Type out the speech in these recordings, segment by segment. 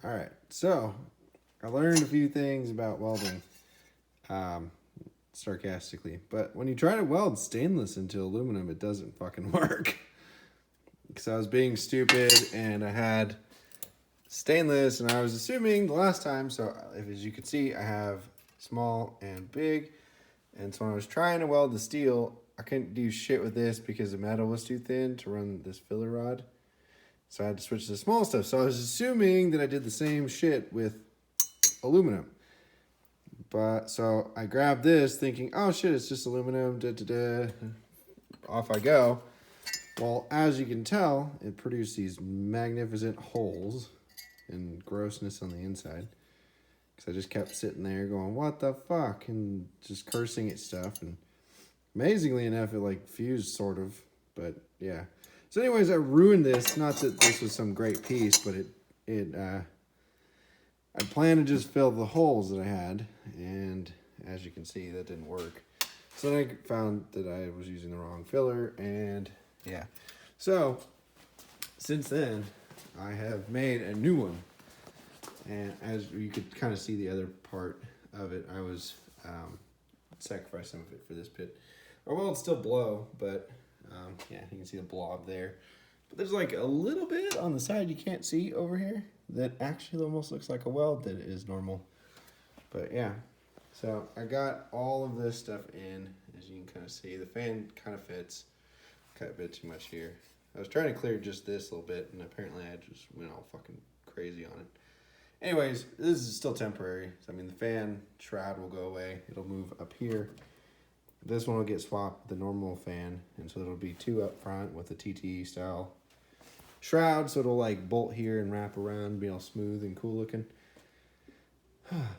All right, so I learned a few things about welding, sarcastically. But when you try to weld stainless into aluminum, it doesn't fucking work. Because I was being stupid and I had stainless and I was assuming the last time, so as you can see, I have small and big. And so when I was trying to weld the steel, I couldn't do shit with this because the metal was too thin to run this filler rod. So I had to switch to the small stuff. So I was assuming that I did the same shit with aluminum. But so I grabbed this thinking, oh shit, it's just aluminum, off I go. Well, as you can tell, it produced these magnificent holes and grossness on the inside. Because I just kept sitting there going, what the fuck? And just cursing at stuff. And amazingly enough, it like fused sort of. But yeah. So anyways, I ruined this. Not that this was some great piece, but I planned to just fill the holes that I had. And as you can see, that didn't work. So then I found that I was using the wrong filler. And yeah. So since then, I have made a new one. And as you could kind of see the other part of it, I was sacrificed some of it for this pit. Or well, it's still blow, but yeah, you can see the blob there. But there's like a little bit on the side you can't see over here that actually almost looks like a weld that is normal. But yeah, so I got all of this stuff in, as you can kind of see. The fan kind of fits. Cut a bit too much here. I was trying to clear just this a little bit, and apparently I just went all fucking crazy on it. Anyways, this is still temporary. I mean, the fan shroud will go away. It'll move up here. This one will get swapped with the normal fan, and so it'll be two up front with the TT style shroud, so it'll like bolt here and wrap around, be all smooth and cool looking.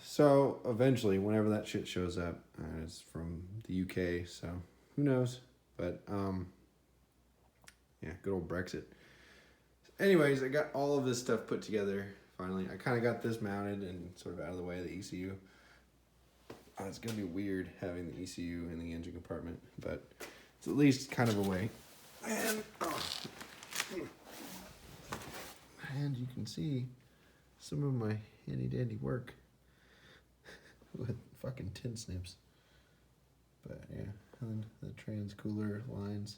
So eventually, whenever that shit shows up, it's from the UK, so who knows? But yeah, good old Brexit. Anyways, I got all of this stuff put together. Finally, I kind of got this mounted and sort of out of the way of the ECU. It's going to be weird having the ECU in the engine compartment, but it's at least kind of a way. And you can see some of my handy-dandy work with fucking tin snips. But yeah, and the trans cooler lines.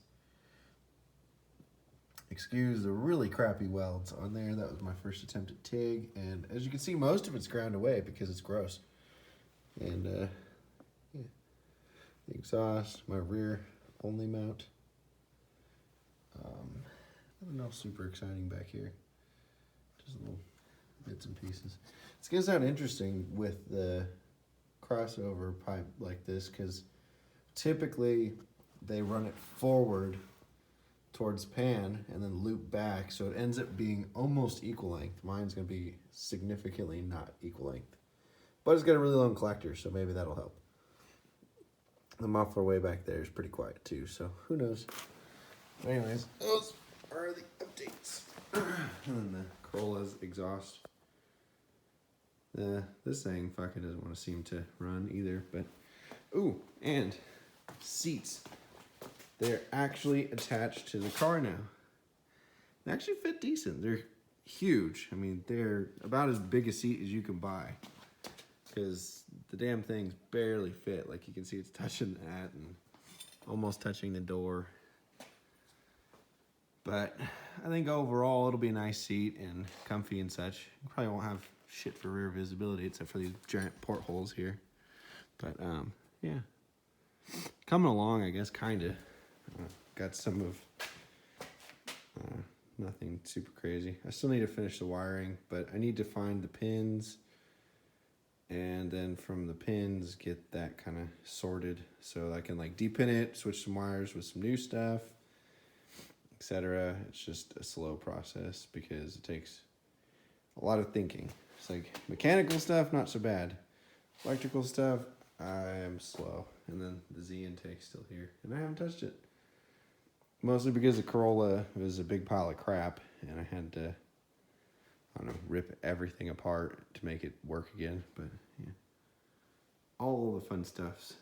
Excuse the really crappy welds on there. That was my first attempt at TIG. And as you can see, most of it's ground away because it's gross. And yeah, the exhaust, my rear only mount. Nothing else super exciting back here. Just little bits and pieces. It's going to sound interesting with the crossover pipe like this because typically they run it forward towards pan and then loop back, so it ends up being almost equal length. Mine's going to be significantly not equal length, but it's got a really long collector, so maybe that'll help. The muffler way back there is pretty quiet too, so who knows. But anyways, those are the updates. And then the Corolla's exhaust. This thing fucking doesn't want to seem to run either, but ooh, and seats. They're actually attached to the car now. They actually fit decent. They're huge. I mean, they're about as big a seat as you can buy. Because the damn things barely fit. Like you can see it's touching that and almost touching the door. But I think overall it'll be a nice seat and comfy and such. You probably won't have shit for rear visibility except for these giant portholes here. But yeah. Coming along, I guess, kind of. Got some of nothing super crazy. I still need to finish the wiring, but I need to find the pins and then from the pins get that kind of sorted so I can like depin it, switch some wires with some new stuff, etc. It's just a slow process because it takes a lot of thinking. It's like mechanical stuff, not so bad. Electrical stuff, I am slow. And then the Z intake's still here, and I haven't touched it. Mostly because the Corolla was a big pile of crap, and I had to, I don't know, rip everything apart to make it work again. But yeah, all the fun stuff's